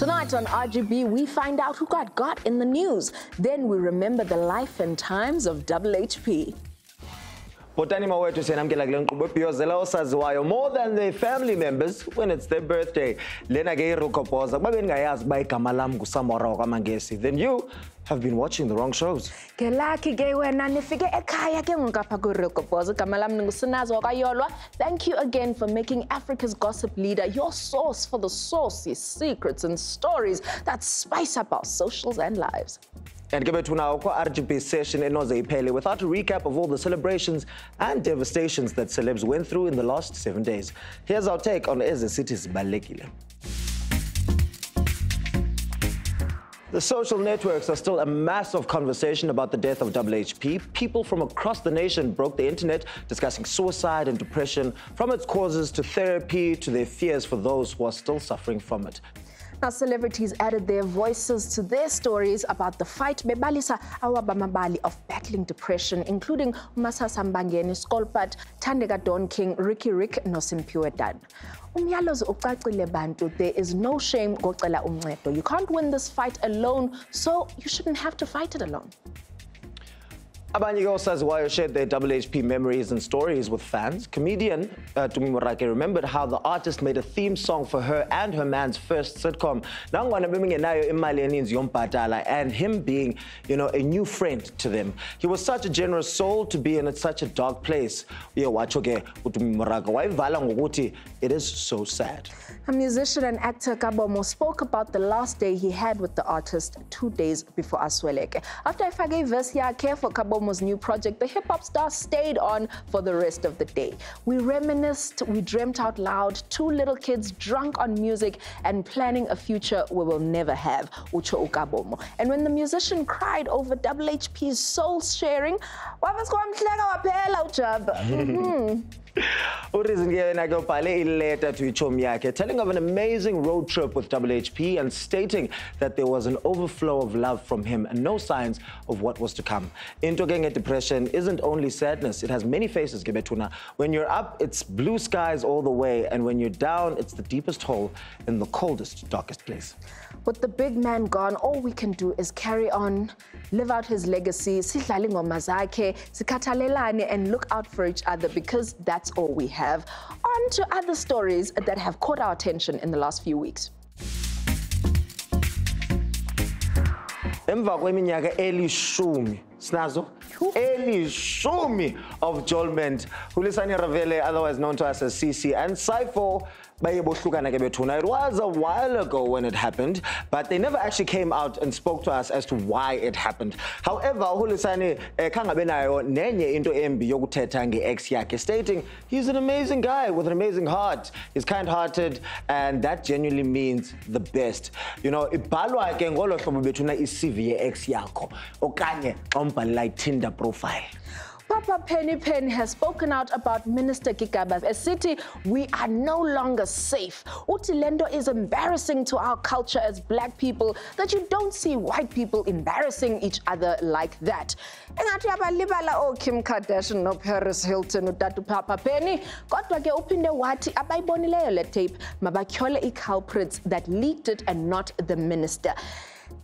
Tonight on RGB, we find out who got in the news. Then we remember the life and times of HP. More than their family members when it's their birthday. Then you have been watching the wrong shows. Thank you again for making Africa's gossip leader your source for the saucy secrets and stories that spice up our socials and lives. And give it to now RGB session in Ipele without a recap of all the celebrations and devastations that celebs went through in the last 7 days. Here's our take on S13's Balekile. The social networks are still a massive conversation about the death of HP. People from across the nation broke the internet discussing suicide and depression, from its causes to therapy to their fears for those who are still suffering from it. Now, celebrities added their voices to their stories about the fight bebalisa awabamabali of battling depression, including Masasa Mbangeni, Skolpat, Tandega Don King, Ricky Rick, Nosimpiwe Dan. Umyalozi ucacile bantu, there is no shame gocela uncedo. You can't win this fight alone, so you shouldn't have to fight it alone. Abanye Osaziwayo shared their HP memories and stories with fans. Comedian Tumi Morake remembered how the artist made a theme song for her and her man's first sitcom, and him being, a new friend to them. He was such a generous soul to be in such a dark place. It is so sad. A musician and actor Kabomo spoke about the last day he had with the artist 2 days before Asweleke. After I forgave verse care for Kabomo's new project, the hip-hop star stayed on for the rest of the day. We reminisced, we dreamt out loud, 2 little kids drunk on music and planning a future we will never have, Ucho Kabomo. And when the musician cried over HP's soul sharing, telling of an amazing road trip with HP and stating that there was an overflow of love from him and no signs of what was to come. Intogenge depression isn't only sadness, it has many faces, Gebetuna. When you're up, it's blue skies all the way, and when you're down, it's the deepest hole in the coldest, darkest place. With the big man gone, all we can do is carry on, live out his legacy, and look out for each other, because that's all we have. On to other stories that have caught our attention in the last few weeks. Emva kweminyaka Snazo of Jolment, Hulisani Ravele, otherwise known to us as CC, and Saifo. It was a while ago when it happened, but they never actually came out and spoke to us as to why it happened. However, Hulisani kangabenayo nenye into embi yokuthetha nge-ex yakhe, stating he's an amazing guy with an amazing heart. He's kind-hearted, and that genuinely means the best. Ibhalwa ke ngolo hlobo bethuna i-CV ye-ex yakho okanye ombhalela i-Tinder profile. Papa Penny has spoken out about Minister Gigaba, a city we are no longer safe. Utilendo is embarrassing to our culture as black people that you don't see white people embarrassing each other like that. Kim Kardashian no Paris Hilton utatu Papa Penny kodwa ke uphinde wathi abayibonileyo le tape mabatyhole i-culprits that leaked it and not the minister.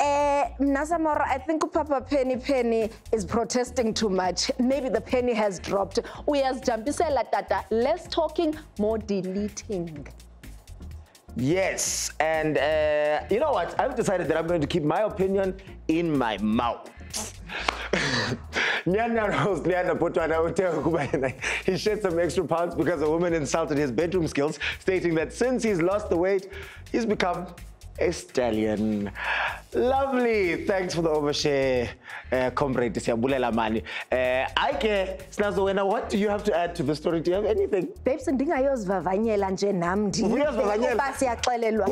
Nazamora, I think Papa Penny is protesting too much. Maybe the penny has dropped. We has jumpisela tata. Less talking, more deleting. Yes, and you know what? I've decided that I'm going to keep my opinion in my mouth. He shed some extra pounds because a woman insulted his bedroom skills, stating that since he's lost the weight, he's become a stallion. Lovely. Thanks for the overshare, comrade Jabulani. Snazo, what do you have to add to the story? Do you have anything? Babes, ndingayozivavanyela nje namdi. Ukuba siyaxelelwa.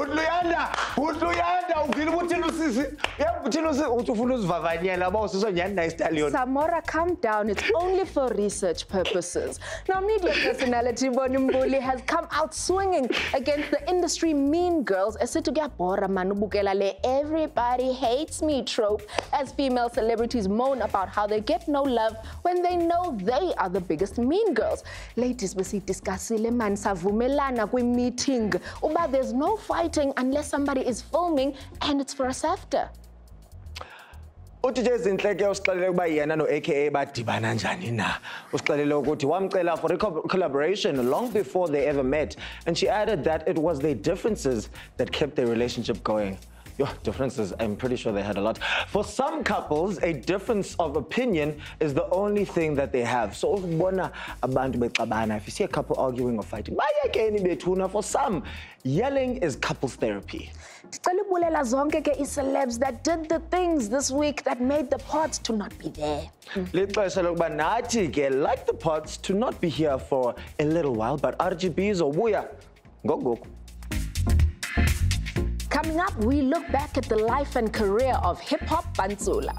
Samora, calm down. It's only for research purposes. Now, media personality Bonnie Mbuli has come out swinging against the industry mean girls. Everybody everybody hates me trope as female celebrities moan about how they get no love when they know they are the biggest mean girls. Ladies, we see discussile man savumelana kwi meeting uba there's no fighting unless somebody is filming and it's for us after. UTJ Zintleke usixelele ukuba yena no AKA badibana njani na. Usixelele ukuthi wamcela for a collaboration long before they ever met, and she added that it was their differences that kept their relationship going. Your differences, I'm pretty sure they had a lot. For some couples, a difference of opinion is the only thing that they have. So if you see a couple arguing or fighting, for some, yelling is couples therapy. Celebs that did the things this week that made the pods to not be there. Like the pods to not be here for a little while, but RGBs or Wuya, go. Coming up, we look back at the life and career of hip-hop Pantsula.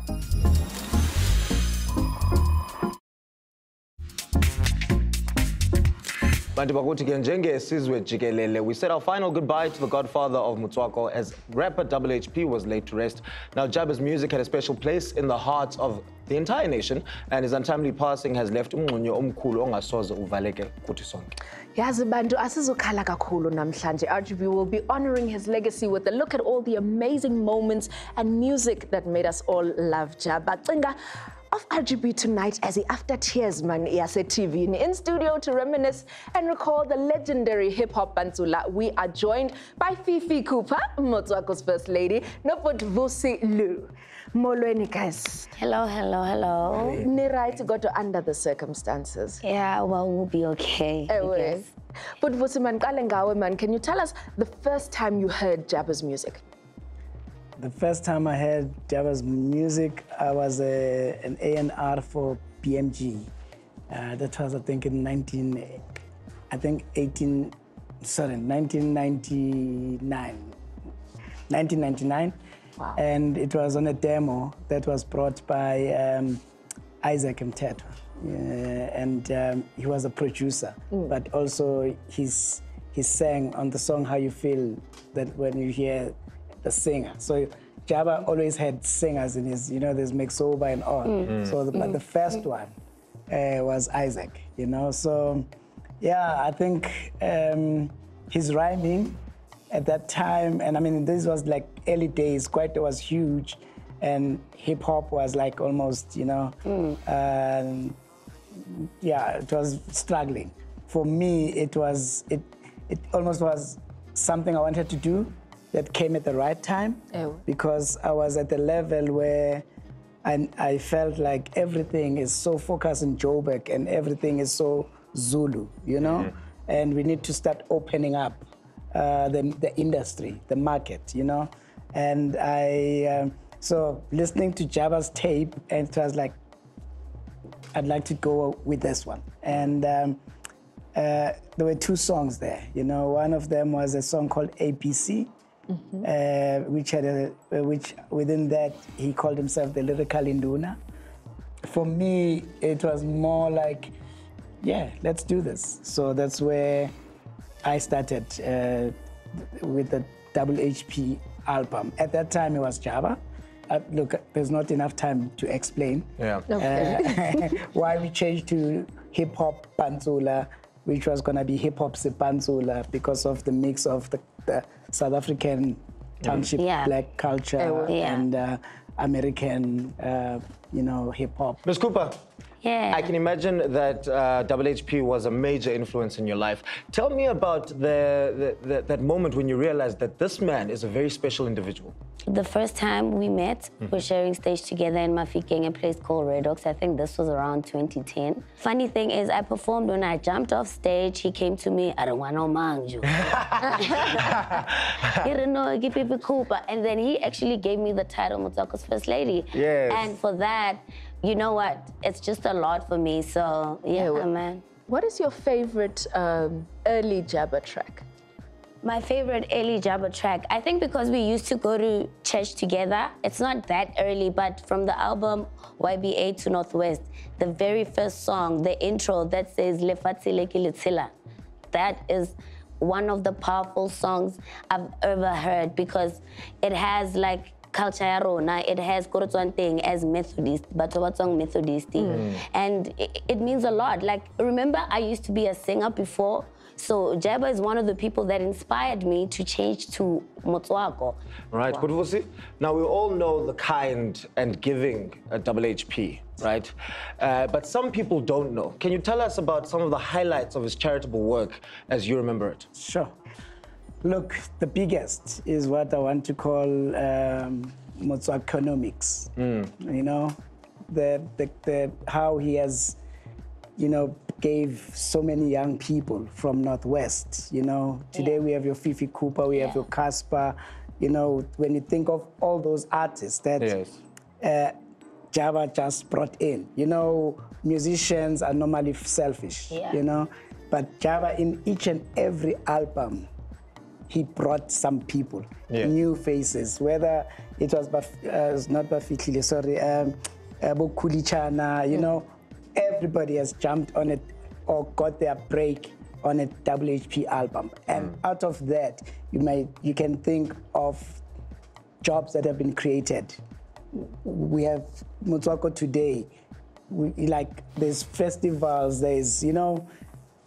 We said our final goodbye to the godfather of Motswako as rapper WHP was laid to rest. Now, Jaba's music had a special place in the hearts of the entire nation, and his untimely passing has left Yazi bantu asizokhala kakhulu namhlanje. RGB will be honoring his legacy with a look at all the amazing moments and music that made us all love Jaba. Cinga of RGB tonight as he after tears man yase TV in studio to reminisce and recall the legendary hip-hop Pantsula. We are joined by Fifi Cooper, Motswako's first lady, noput Vusi Leeuw. Molweni guys. Hello. Ni right got to under the circumstances. Yeah, well, we'll be okay. I guess. But Vusi man, can you tell us the first time you heard Jaba's music? The first time I heard Jaba's music, I was an A&R for BMG. That was, I think, in 1999. Wow. And it was on a demo that was brought by Isaac Mteto. And he was a producer, but also he sang on the song How You Feel that when you hear the singer. So Jaba always had singers in his, there's Mexoba and all. But the first one was Isaac, So yeah, I think his rhyming at that time, and I mean, this was like early days, Kwaito was huge, and hip hop was like almost, yeah, it was struggling. For me, it almost was something I wanted to do that came at the right time, because I was at the level where I felt like everything is so focused on Joburg and everything is so Zulu, and we need to start opening up the industry, the market, And so listening to Jaba's tape, and it was like, I'd like to go with this one. And there were two songs there, One of them was a song called APC, which within that he called himself the lyrical Induna. For me, it was more like, yeah, let's do this. So that's where I started with the WHP album. At that time, it was Jaba. Look, there's not enough time to explain why we changed to Hip Hop Pantsula, which was going to be Hip Hop Pantsula because of the mix of the South African township black culture and American, hip hop. Ms. Cooper. Yeah. I can imagine that WHP was a major influence in your life. Tell me about that moment when you realized that this man is a very special individual. The first time we met, we're sharing stage together in Mafikeng, a place called Red Oaks. I think this was around 2010. Funny thing is, I performed. When I jumped off stage, he came to me, I don't want no manju. He didn't know, give Fifi Cooper. And then he actually gave me the title Motsako's First Lady. Yes. And for that, you know what? It's just a lot for me, so yeah, man. What is your favorite early Jaba track? My favorite early Jaba track, I think because we used to go to church together, it's not that early, but from the album YBA to Northwest, the very first song, the intro that says Lefatsile Kilitsila, that is one of the powerful songs I've ever heard because it has like culture ya rona, it has Korotswan thing as Methodist, but Watsong Methodist. And it means a lot. Like, remember, I used to be a singer before, so Jaba is one of the people that inspired me to change to Motswako. Right, but Vusi, now we all know the kind and giving at WHP, right? But some people don't know. Can you tell us about some of the highlights of his charitable work as you remember it? Sure. Look, the biggest is what I want to call Motsoeconomics. You know, the how he has, you know, gave so many young people from Northwest. You know, today we have your Fifi Cooper, we have your Casper. You know, when you think of all those artists that Java just brought in, you know, musicians are normally selfish, you know, but Java in each and every album, he brought some people, new faces, whether it was not Bafikile, sorry, Bokulichana, you know, everybody has jumped on it or got their break on a WHP album. And out of that, you can think of jobs that have been created. We have Motswako today, there's festivals, there's, you know,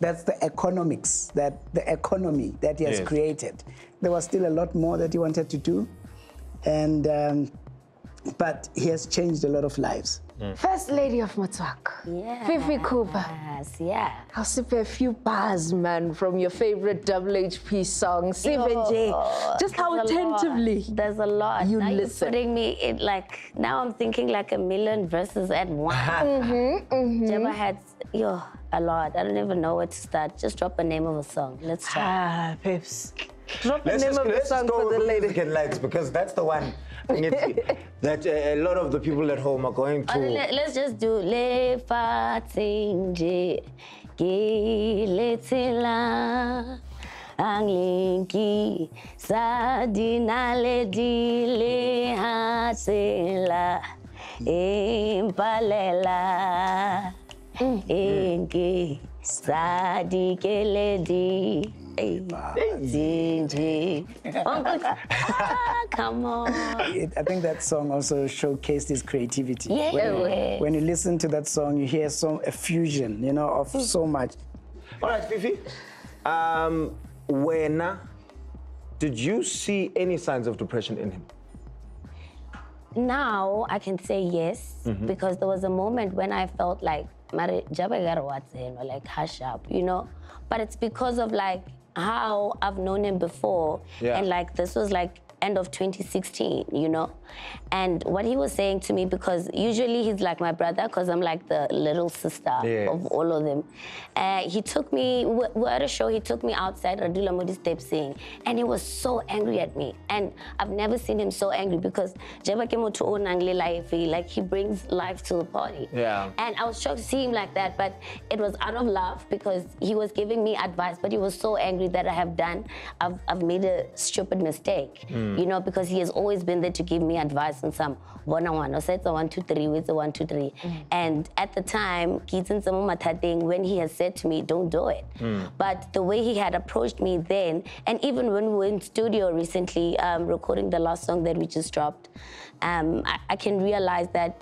that's the economics, the economy that he has created. There was still a lot more that he wanted to do, and but he has changed a lot of lives. First Lady of Motswako, Fifi Cooper. Yeah. I'll sip a few bars, man, from your favorite WHP song, Sivenje. Just how attentively there's a lot. You now listen. You're putting me in, like, now I'm thinking like a million verses at once. Jabba had, a lot. I don't even know where to start. Just drop a name of a song. Let's try. Pips. Drop the name of the song for the lady. Likes, because that's the one that a lot of the people at home are going to. Let's just do Le Fatinje Giletila Anglinki Sadinale Dile Hatela Impalela Inki Sadikeledi. Come on. I think that song also showcased his creativity. When you listen to that song, you hear a fusion, you know, of so much. All right, Fifi. When did you see any signs of depression in him? Now I can say yes, because there was a moment when I felt like, like, hush up, you know? But it's because of like how I've known him before. And like, this was like end of 2016, you know? And what he was saying to me, because usually he's like my brother, because I'm like the little sister of all of them. He took me, we're at a show, he took me outside Radula Modi Step Sing, and he was so angry at me. And I've never seen him so angry, because like, he brings life to the party. And I was shocked to see him like that, but it was out of love, because he was giving me advice, but he was so angry that I've made a stupid mistake. You know, because he has always been there to give me advice on some one-on-one. Or say it's a 1, 2, 3, it's a 1, 2, 3. And at the time, when he has said to me, don't do it. But the way he had approached me then, and even when we were in studio recently, recording the last song that we just dropped, I can realize that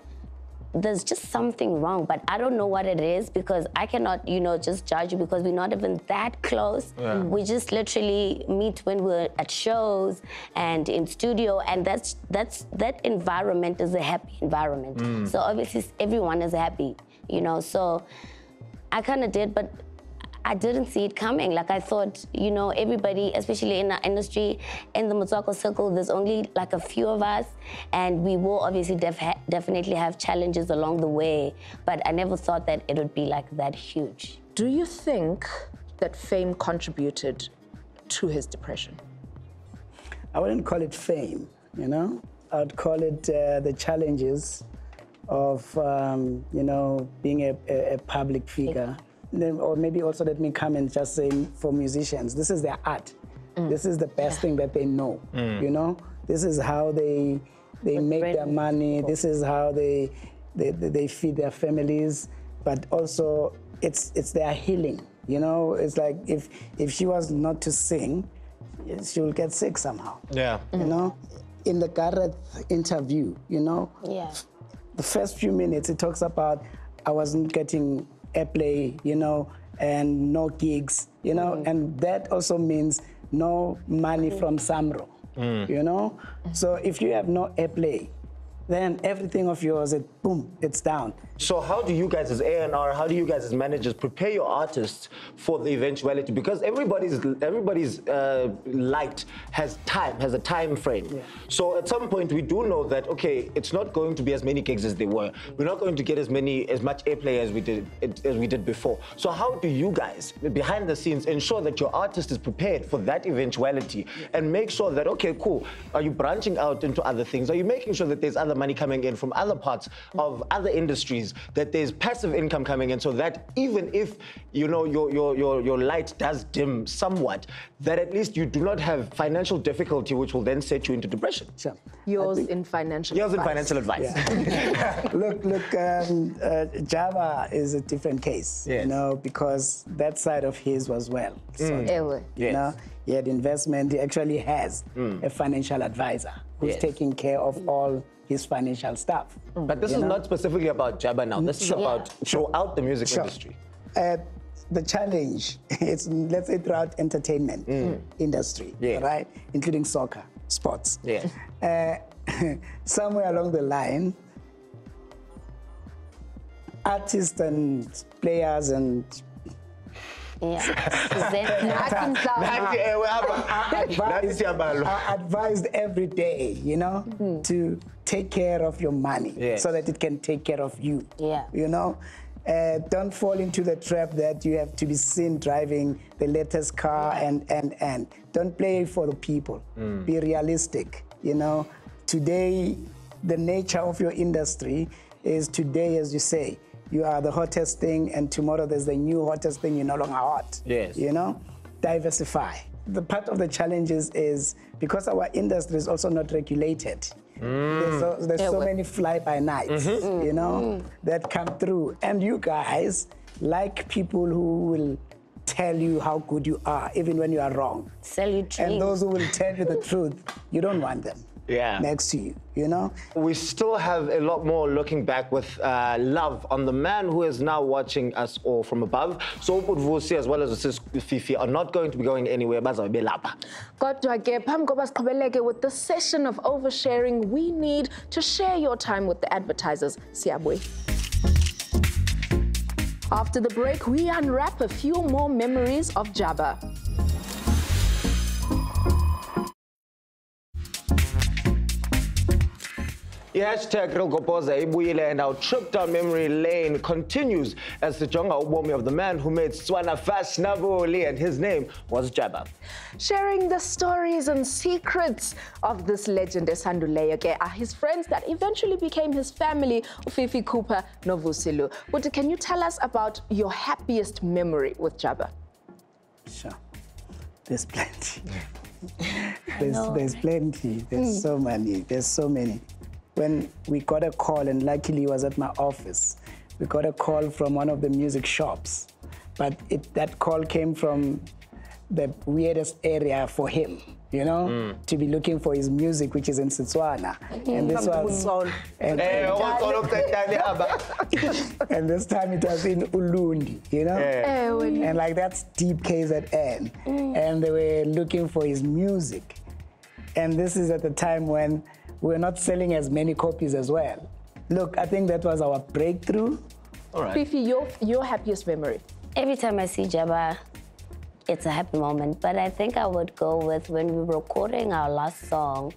there's just something wrong, but I don't know what it is, because I cannot, you know, just judge you, because we're not even that close. We just literally meet when we're at shows and in studio, and that environment is a happy environment. So obviously everyone is happy, you know, so I kind of did, but I didn't see it coming. Like, I thought, you know, everybody, especially in the industry, in the Motswako circle, there's only like a few of us, and we will obviously definitely have challenges along the way, but I never thought that it would be like that huge. Do you think that fame contributed to his depression? I wouldn't call it fame, you know? I would call it the challenges of, you know, being a public figure. Or maybe also let me come and just say, for musicians, this is their art. This is the best thing that they know, you know? This is how they make their money. This is how they feed their families. But also, it's their healing, you know? It's like, if she was not to sing, she will get sick somehow. You know? in the Gareth interview, you know, the first few minutes it talks about I wasn't getting airplay, you know, and no gigs, you know, and that also means no money from Tsambo, you know. So if you have no airplay, then everything of yours, boom, it's down. So how do you guys as A&R, how do you guys as managers prepare your artists for the eventuality? Because everybody's light has a time frame. Yeah. So at some point we do know that, okay, it's not going to be as many gigs as they were. We're not going to get as much airplay as we did before. So how do you guys, behind the scenes, ensure that your artist is prepared for that eventuality and make sure that, okay, cool, are you branching out into other things? Are you making sure that there's other money coming in from other parts of other industries, that there's passive income coming in, so that even if, you know, your light does dim somewhat, that at least you do not have financial difficulty, which will then set you into depression? Sure. Yours in financial advice. Yeah. look, Jabba is a different case, you know, because that side of his was well. So, you know, he had investment. He actually has a financial advisor who's taking care of all his financial stuff. But this is not specifically about Jabba now. This is about throughout the music industry. The challenge is, let's say, throughout entertainment industry, right? Including soccer, sports. Somewhere along the line, artists and players and are advised every day, you know, to take care of your money so that it can take care of you. You know, don't fall into the trap that you have to be seen driving the latest car and don't play for the people. Be realistic. You know, today the nature of your industry is today, as you say, you are the hottest thing, and tomorrow there's the new hottest thing, you're no longer hot. You know, diversify. The part of the challenges is because our industry is also not regulated. There's so many fly-by-nights, you know, that come through. And you guys like people who will tell you how good you are, even when you are wrong. Sell you dreams. And those who will tell you the truth, you don't want them next to you, you know? We still have a lot more looking back with love on the man who is now watching us all from above. So Vusi as well as Fifi are not going to be going anywhere. Kodwa-ke, phambi koba siqhubeleke with this session of oversharing, we need to share your time with the advertisers. Siyabonga. After the break, we unwrap a few more memories of Jabba. Hashtag Rilgopoza Ibuyile, and our trip down memory lane continues as the Jonga Ubomi of the man who made Swana fashionable, and his name was Jabba. Sharing the stories and secrets of this legend, Esanduleke, are his friends that eventually became his family, Fifi Cooper no Vusi Leeuw. But can you tell us about your happiest memory with Jabba? Sure. There's plenty. There's plenty. There's so many. There's so many. When we got a call, and luckily he was at my office, we got a call from one of the music shops. But that call came from the weirdest area for him, you know, to be looking for his music, which is in Setswana. And this was... And this time it was in Ulundi, you know? And like that's deep KZN. And they were looking for his music. And this is at the time when we're not selling as many copies as well. Look, I think that was our breakthrough. All right. Fifi, your happiest memory? Every time I see Jabba, it's a happy moment. But I think I would go with when we were recording our last song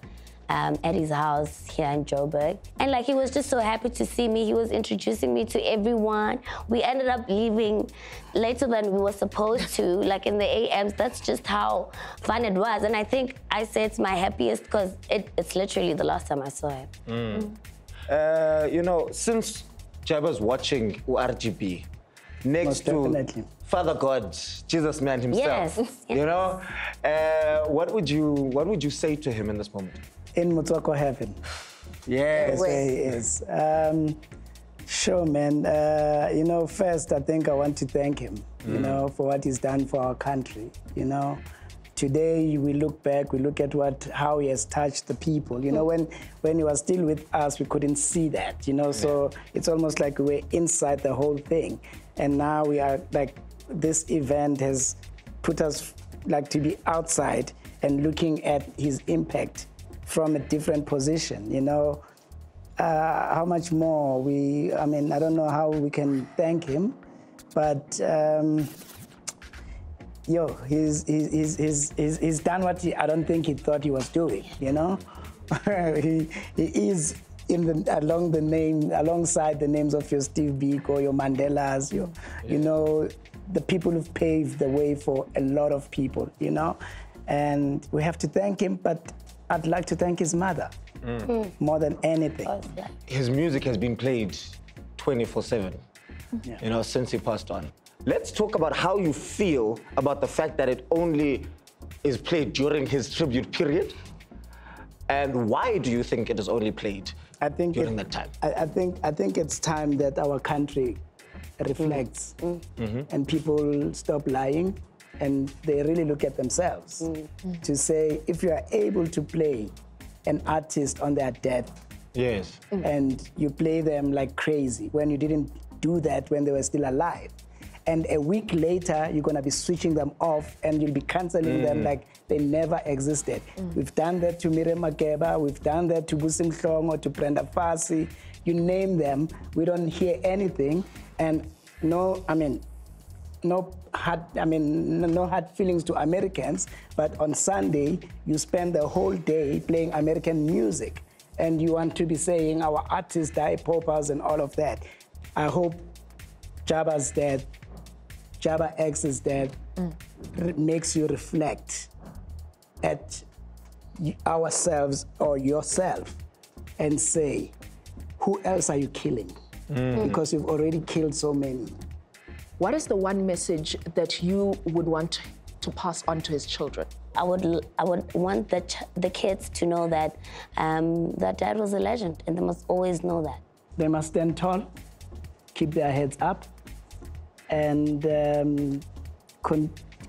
at his house here in Joburg. And like, he was just so happy to see me. He was introducing me to everyone. We ended up leaving later than we were supposed to, like in the AMs. That's just how fun it was. And I think I say it's my happiest because it's literally the last time I saw him. You know, since Jabba's watching RGB, next to Father God, Jesus man himself, you know, what would you say to him in this moment? In Mutswako heaven. Yes. That's where he is. Sure, man. You know, first, I think I want to thank him, you know, for what he's done for our country, you know, today we look back, we look at how he has touched the people. You know, when he was still with us, we couldn't see that, you know, so it's almost like we're inside the whole thing. And now we are like, this event has put us like to be outside and looking at his impact from a different position, you know. How much more I mean, I don't know how we can thank him, but he's done what I don't think he thought he was doing, you know. he is alongside the names of your Steve Biko, your Mandelas, you know, the people who've paved the way for a lot of people, you know. And we have to thank him, but I'd like to thank his mother more than anything. His music has been played 24/7, you know, since he passed on. Let's talk about how you feel about the fact that it only is played during his tribute period, and why do you think it is only played during that time? I think it's time that our country reflects and people stop lying and they really look at themselves to say, if you are able to play an artist on their death, and you play them like crazy when you didn't do that when they were still alive, and a week later you're going to be switching them off and you'll be cancelling them like they never existed. We've done that to Miriam Makeba, we've done that to Vusi Leeuw, to Brenda Fassie, you name them, we don't hear anything. And no hard feelings to Americans, but on Sunday you spend the whole day playing American music and you want to be saying our artists die, paupers and all of that. I hope Jaba's death, Jaba X's death makes you reflect at ourselves or yourself and say, who else are you killing? Because you've already killed so many. What is the one message that you would want to pass on to his children? I would want the kids to know that that dad was a legend, and they must always know that. They must stand tall, keep their heads up, and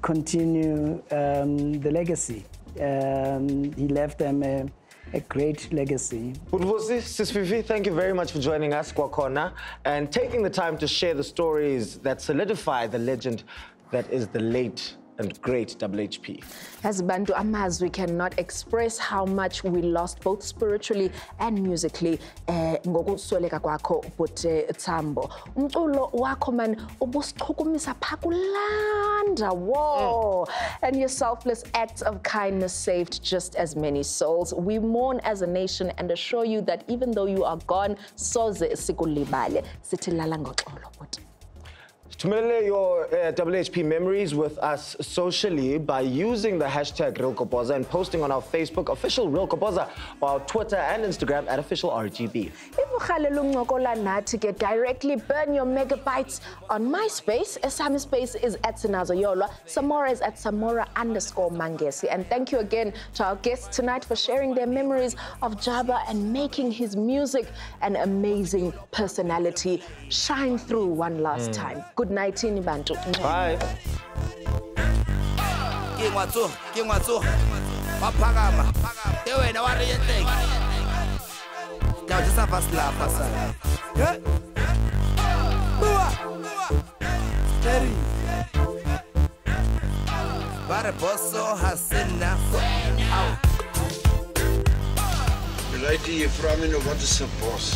continue the legacy. He left them a great legacy. Vusi, Sis Fifi, thank you very much for joining us, Kwakhona, and taking the time to share the stories that solidify the legend that is the late and great HP. As Bantu Amaz, we cannot express how much we lost both spiritually and musically. Ngokusweleka kwakho ubhuti Tsambo. Umculo wakho man ubusichukumisa phakulanda. Whoa! And your selfless acts of kindness saved just as many souls. We mourn as a nation and assure you that even though you are gone, soze sikulibale. Sitilala ngoxolo bhuti. Tumele your HP memories with us socially by using the hashtag RealKopoza and posting on our Facebook, official RealKopoza, or our Twitter and Instagram at official RGB. Directly burn your megabytes on MySpace. Esami Space is at Sinazo Yolwa. Samora is at Samora_Mangesi. And thank you again to our guests tonight for sharing their memories of Jaba and making his music an amazing personality shine through one last time. Good night, Bantu. Bye. Lady, you from me what is a boss?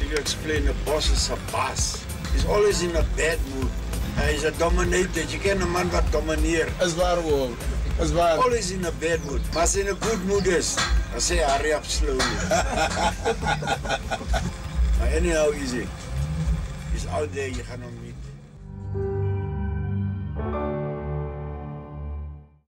You explain a boss is a boss. He's always in a bad mood. He's a dominator. You can't man but domineer. As waar woon. As waar. Always in a bad mood. But in a good mood is. I say hurry up slowly. Anyhow, easy. He's out there, you cannot meet.